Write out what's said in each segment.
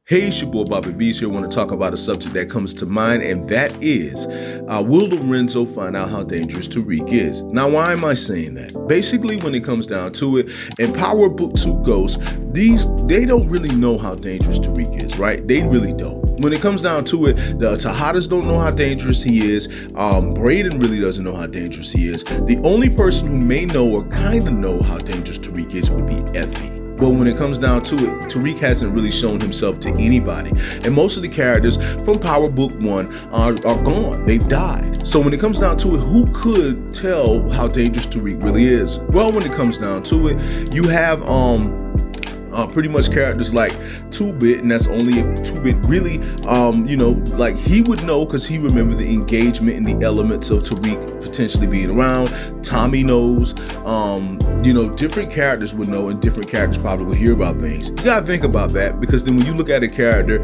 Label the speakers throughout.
Speaker 1: Hey, it's your boy Bobby B's here. I want to talk about a subject that comes to mind, and that is, will Lorenzo find out how dangerous Tariq is? Now, why am I saying that? Basically, when it comes down to it, in Power Book 2 Ghosts, they don't really know how dangerous Tariq is, right? They really don't. When it comes down to it, the Tejadas don't know how dangerous he is. Braden really doesn't know how dangerous he is. The only person who may know or kind of know how dangerous Tariq is would be Effie. But when it comes down to it, Tariq hasn't really shown himself to anybody. And most of the characters from Power Book 1 are gone. They've died. So when it comes down to it, who could tell how dangerous Tariq really is? Well, when it comes down to it, you have pretty much characters like 2-Bit, and that's only if 2-Bit really, like he would know because he remembered the engagement and the elements of Tariq potentially being around. Tommy knows, different characters would know, and different characters probably would hear about things. You gotta think about that, because then when you look at a character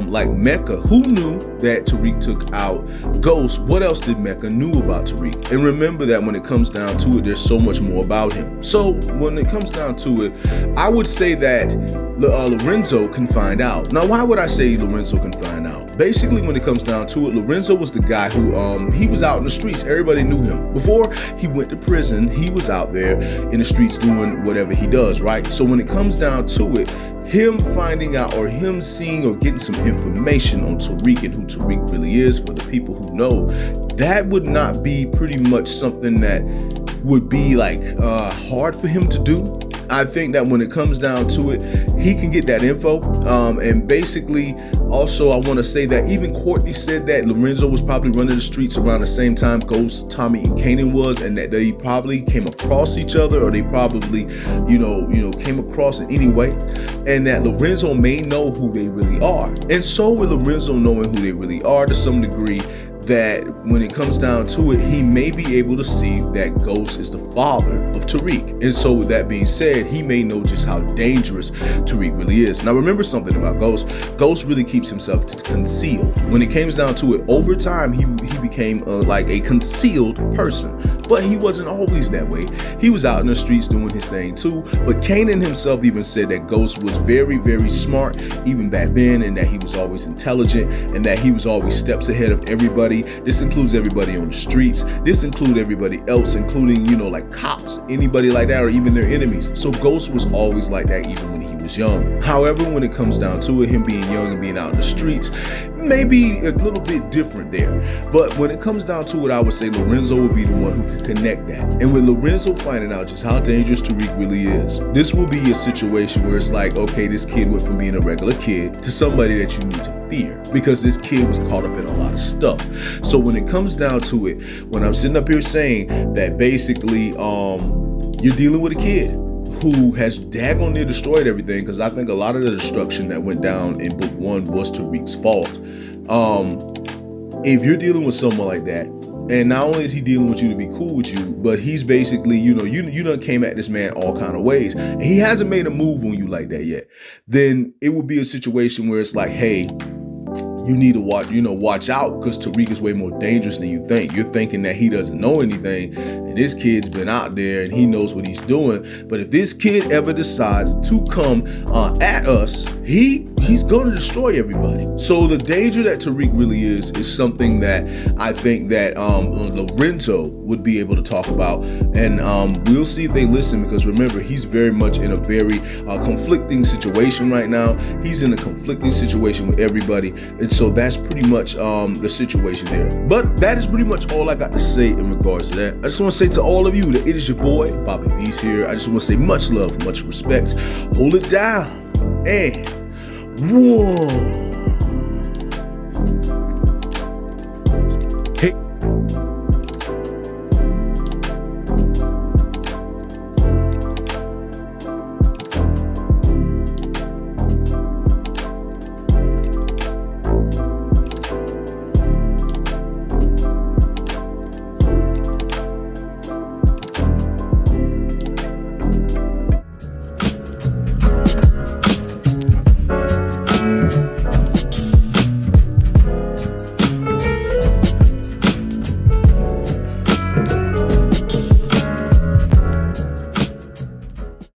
Speaker 1: like Mecca, who knew that Tariq took out Ghost? What else did Mecca knew about Tariq? And remember that when it comes down to it, there's so much more about him. So when it comes down to it, I would say that Lorenzo can find out. Now, why would I say Lorenzo can find out? Basically, when it comes down to it, Lorenzo was the guy who he was out in the streets. Everybody knew him. Before he went to prison, he was out there in the streets doing whatever he does, right? So when it comes down to it, him finding out or him seeing or getting some information on Tariq and who Tariq really is, for the people who know, that would not be pretty much something that would be like hard for him to do. I think that when it comes down to it, he can get that info. And basically, also, I want to say that even Courtney said that Lorenzo was probably running the streets around the same time Ghost, Tommy, and Kanan was, and that they probably came across each other, or they probably, came across in any way, and that Lorenzo may know who they really are. And so with Lorenzo knowing who they really are to some degree, that when it comes down to it, he may be able to see that Ghost is the father of Tariq. And so with that being said, he may know just how dangerous Tariq really is. Now remember something about Ghost. Ghost really keeps himself concealed. When it comes down to it, over time, he became like a concealed person. But he wasn't always that way. He was out in the streets doing his thing too. But Kanan himself even said that Ghost was very, very smart even back then, and that he was always intelligent, and that he was always steps ahead of everybody. This includes everybody on the streets. This includes everybody else, including, like cops, anybody like that, or even their enemies. So Ghost was always like that even when he was young. However, when it comes down to it, him being young and being out in the streets may be a little bit different there. But when it comes down to it, I would say Lorenzo would be the one who could connect that. And with Lorenzo finding out just how dangerous Tariq really is, this will be a situation where it's like, okay, this kid went from being a regular kid to somebody that you need to fear, because this kid was caught up in a lot of stuff. So when it comes down to it, when I'm sitting up here saying that basically you're dealing with a kid who has daggone near destroyed everything, because I think a lot of the destruction that went down in book 1 was Tariq's fault. If you're dealing with someone like that, and not only is he dealing with you to be cool with you, but he's basically, you done came at this man all kind of ways, and he hasn't made a move on you like that yet, then it would be a situation where it's like, hey, you need to watch out, because Tariq is way more dangerous than you think. You're thinking that he doesn't know anything, and this kid's been out there and he knows what he's doing. But if this kid ever decides to come at us, he's going to destroy everybody. So the danger that Tariq really is something that I think that Lorenzo would be able to talk about, and we'll see if they listen, because remember, he's very much in a very conflicting situation right now. He's in a conflicting situation with everybody, and so that's pretty much the situation there. But that is pretty much all I got to say in regards to that. I just want to say to all of you that it is your boy Bobby B's here. I just want to say much love, much respect. Hold it down, and one.